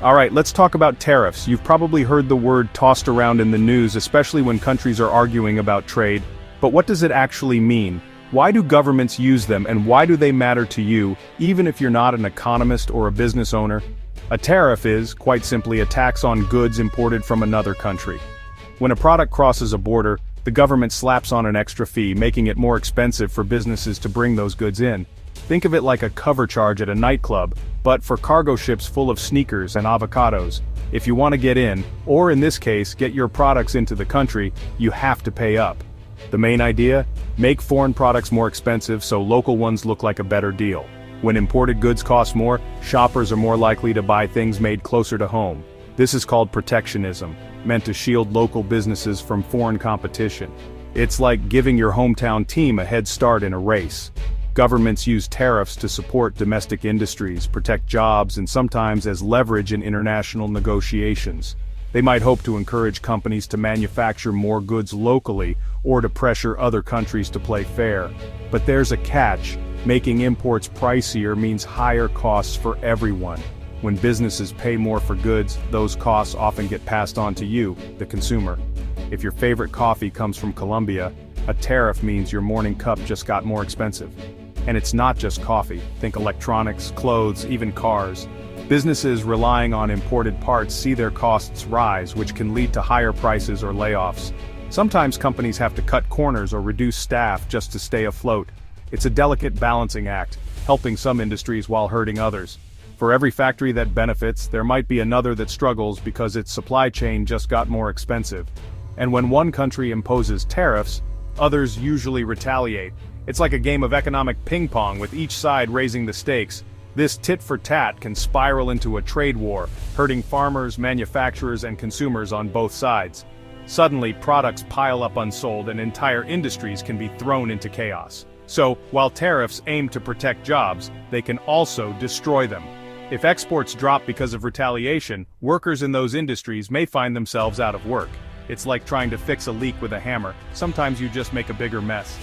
Alright, let's talk about tariffs. You've probably heard the word tossed around in the news, especially when countries are arguing about trade. But what does it actually mean? Why do governments use them, and why do they matter to you, even if you're not an economist or a business owner? A tariff is, quite simply, a tax on goods imported from another country. When a product crosses a border, the government slaps on an extra fee, making it more expensive for businesses to bring those goods in. Think of it like a cover charge at a nightclub, but for cargo ships full of sneakers and avocados. If you want to get in, or in this case, get your products into the country, you have to pay up. The main idea? Make foreign products more expensive so local ones look like a better deal. When imported goods cost more, shoppers are more likely to buy things made closer to home. This is called protectionism, meant to shield local businesses from foreign competition. It's like giving your hometown team a head start in a race. Governments use tariffs to support domestic industries, protect jobs, and sometimes as leverage in international negotiations. They might hope to encourage companies to manufacture more goods locally, or to pressure other countries to play fair. But there's a catch. Making imports pricier means higher costs for everyone. When businesses pay more for goods, those costs often get passed on to you, the consumer. If your favorite coffee comes from Colombia, a tariff means your morning cup just got more expensive. And it's not just coffee. Think electronics, clothes, even cars. Businesses relying on imported parts see their costs rise, which can lead to higher prices or layoffs. Sometimes companies have to cut corners or reduce staff just to stay afloat. It's a delicate balancing act, helping some industries while hurting others. For every factory that benefits, there might be another that struggles because its supply chain just got more expensive. And when one country imposes tariffs, others usually retaliate. It's like a game of economic ping pong with each side raising the stakes. This tit-for-tat can spiral into a trade war, hurting farmers, manufacturers, and consumers on both sides. Suddenly, products pile up unsold and entire industries can be thrown into chaos. So, while tariffs aim to protect jobs, they can also destroy them. If exports drop because of retaliation, workers in those industries may find themselves out of work. It's like trying to fix a leak with a hammer. Sometimes you just make a bigger mess.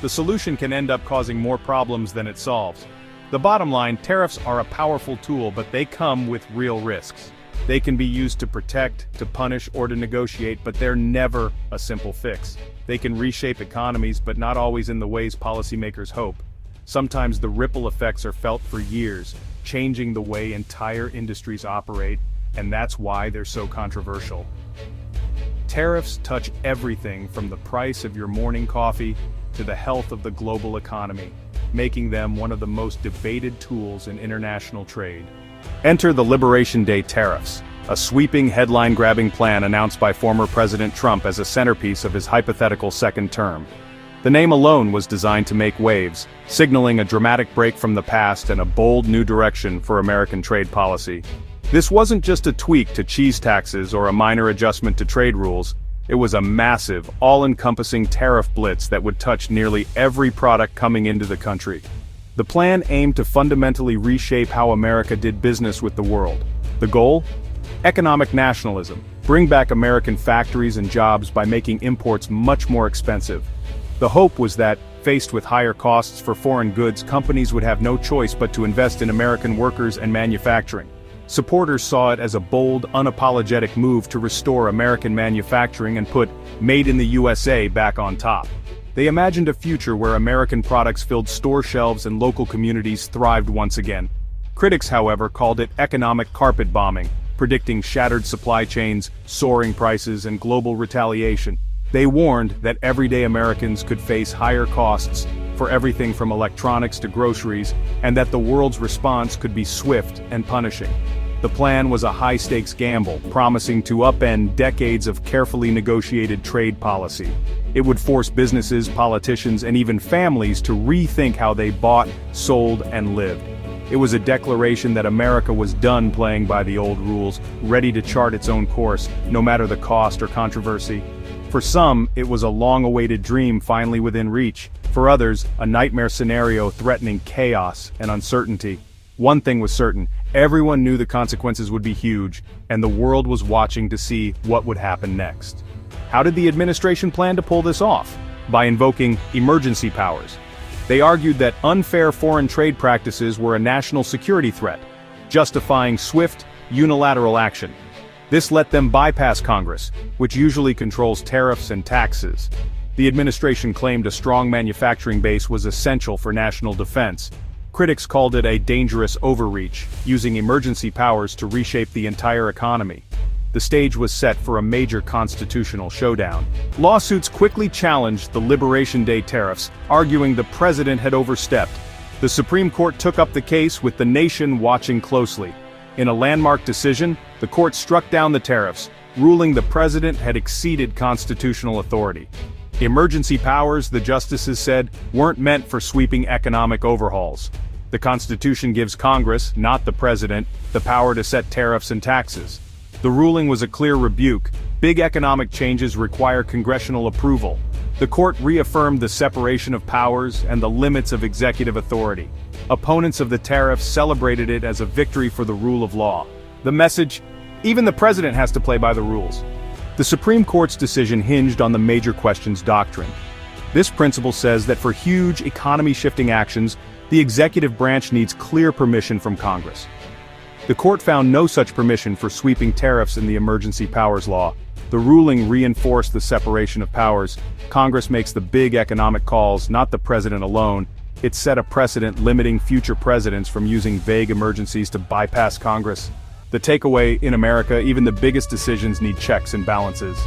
The solution can end up causing more problems than it solves. The bottom line, tariffs are a powerful tool, but they come with real risks. They can be used to protect, to punish, or to negotiate, but they're never a simple fix. They can reshape economies, but not always in the ways policymakers hope. Sometimes the ripple effects are felt for years, changing the way entire industries operate, and that's why they're so controversial. Tariffs touch everything from the price of your morning coffee to the health of the global economy, making them one of the most debated tools in international trade. Enter the Liberation Day tariffs, a sweeping headline-grabbing plan announced by former President Trump as a centerpiece of his hypothetical second term. The name alone was designed to make waves, signaling a dramatic break from the past and a bold new direction for American trade policy. This wasn't just a tweak to cheese taxes or a minor adjustment to trade rules. It was a massive, all-encompassing tariff blitz that would touch nearly every product coming into the country. The plan aimed to fundamentally reshape how America did business with the world. The goal? Economic nationalism. Bring back American factories and jobs by making imports much more expensive. The hope was that, faced with higher costs for foreign goods, companies would have no choice but to invest in American workers and manufacturing. Supporters saw it as a bold, unapologetic move to restore American manufacturing and put "Made in the USA" back on top. They imagined a future where American products filled store shelves and local communities thrived once again. Critics, however, called it economic carpet bombing, predicting shattered supply chains, soaring prices, and global retaliation. They warned that everyday Americans could face higher costs for everything from electronics to groceries, and that the world's response could be swift and punishing. The plan was a high-stakes gamble, promising to upend decades of carefully negotiated trade policy. It would force businesses, politicians, and even families to rethink how they bought, sold, and lived. It was a declaration that America was done playing by the old rules, ready to chart its own course, no matter the cost or controversy. For some, it was a long-awaited dream finally within reach. For others, a nightmare scenario threatening chaos and uncertainty. One thing was certain, everyone knew the consequences would be huge, and the world was watching to see what would happen next. How did the administration plan to pull this off? By invoking emergency powers. They argued that unfair foreign trade practices were a national security threat, justifying swift, unilateral action. This let them bypass Congress, which usually controls tariffs and taxes. The administration claimed a strong manufacturing base was essential for national defense. Critics called it a dangerous overreach, using emergency powers to reshape the entire economy. The stage was set for a major constitutional showdown. Lawsuits quickly challenged the Liberation Day tariffs, arguing the president had overstepped. The Supreme Court took up the case with the nation watching closely. In a landmark decision, the court struck down the tariffs, ruling the president had exceeded constitutional authority. Emergency powers, the justices said, weren't meant for sweeping economic overhauls. The Constitution gives Congress, not the president, the power to set tariffs and taxes. The ruling was a clear rebuke. Big economic changes require congressional approval. The court reaffirmed the separation of powers and the limits of executive authority. Opponents of the tariffs celebrated it as a victory for the rule of law. The message: even the president has to play by the rules. The Supreme Court's decision hinged on the major questions doctrine. This principle says that for huge economy-shifting actions, the executive branch needs clear permission from Congress. The court found no such permission for sweeping tariffs in the Emergency Powers Law. The ruling reinforced the separation of powers. Congress makes the big economic calls, not the president alone. It set a precedent limiting future presidents from using vague emergencies to bypass Congress. The takeaway: in America, even the biggest decisions need checks and balances.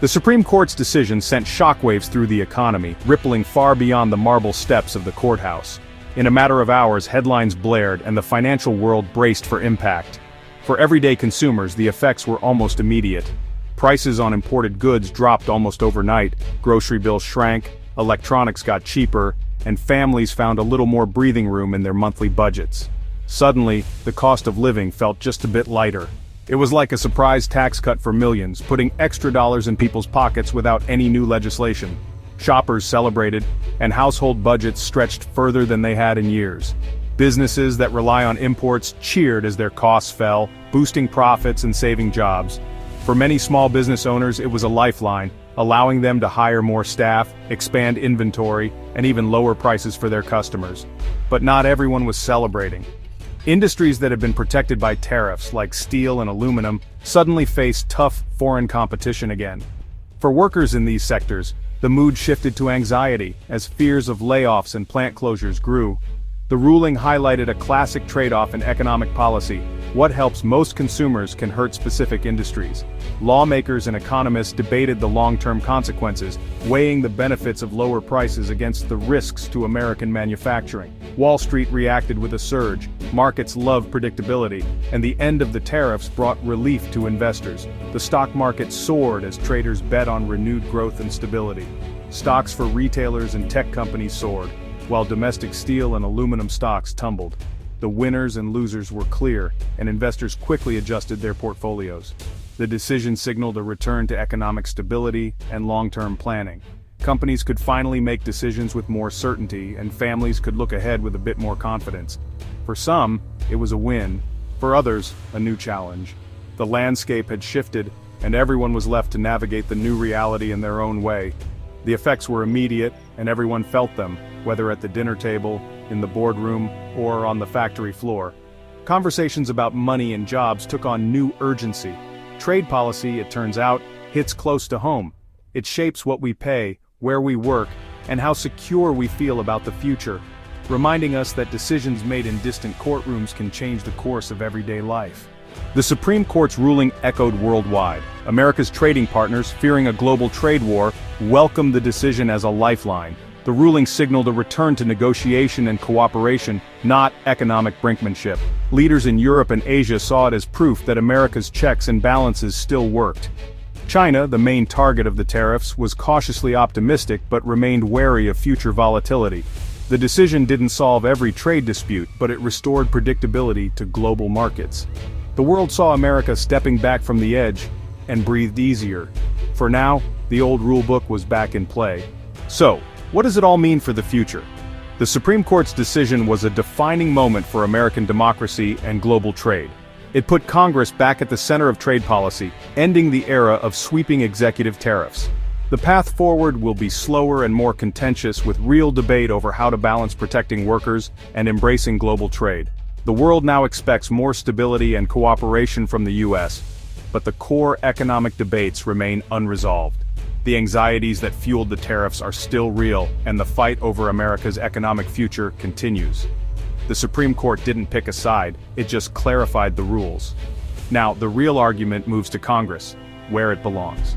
The Supreme Court's decision sent shockwaves through the economy, rippling far beyond the marble steps of the courthouse. In a matter of hours, headlines blared and the financial world braced for impact. For everyday consumers, the effects were almost immediate. Prices on imported goods dropped almost overnight, grocery bills shrank, electronics got cheaper, and families found a little more breathing room in their monthly budgets. Suddenly, the cost of living felt just a bit lighter. It was like a surprise tax cut for millions, putting extra dollars in people's pockets without any new legislation. Shoppers celebrated, and household budgets stretched further than they had in years. Businesses that rely on imports cheered as their costs fell, boosting profits and saving jobs. For many small business owners, it was a lifeline, allowing them to hire more staff, expand inventory, and even lower prices for their customers. But not everyone was celebrating. Industries that had been protected by tariffs, like steel and aluminum, suddenly faced tough foreign competition again. For workers in these sectors, the mood shifted to anxiety as fears of layoffs and plant closures grew. The ruling highlighted a classic trade-off in economic policy: what helps most consumers can hurt specific industries. Lawmakers and economists debated the long-term consequences, weighing the benefits of lower prices against the risks to American manufacturing. Wall Street reacted with a surge. Markets love predictability, and the end of the tariffs brought relief to investors. The stock market soared as traders bet on renewed growth and stability. Stocks for retailers and tech companies soared, while domestic steel and aluminum stocks tumbled. The winners and losers were clear, and investors quickly adjusted their portfolios. The decision signaled a return to economic stability and long-term planning. Companies could finally make decisions with more certainty, and families could look ahead with a bit more confidence. For some, it was a win. For others, a new challenge. The landscape had shifted, and everyone was left to navigate the new reality in their own way. The effects were immediate, and everyone felt them, whether at the dinner table, in the boardroom, or on the factory floor. Conversations about money and jobs took on new urgency. Trade policy, it turns out, hits close to home. It shapes what we pay, where we work, and how secure we feel about the future, reminding us that decisions made in distant courtrooms can change the course of everyday life. The Supreme Court's ruling echoed worldwide. America's trading partners, fearing a global trade war, welcomed the decision as a lifeline. The ruling signaled a return to negotiation and cooperation, not economic brinkmanship. Leaders in Europe and Asia saw it as proof that America's checks and balances still worked. China, the main target of the tariffs, was cautiously optimistic but remained wary of future volatility. The decision didn't solve every trade dispute, but it restored predictability to global markets. The world saw America stepping back from the edge and breathed easier. For now, the old rulebook was back in play. So, what does it all mean for the future? The Supreme Court's decision was a defining moment for American democracy and global trade. It put Congress back at the center of trade policy, ending the era of sweeping executive tariffs. The path forward will be slower and more contentious, with real debate over how to balance protecting workers and embracing global trade. The world now expects more stability and cooperation from the US, but the core economic debates remain unresolved. The anxieties that fueled the tariffs are still real, and the fight over America's economic future continues. The Supreme Court didn't pick a side, it just clarified the rules. Now, the real argument moves to Congress, where it belongs.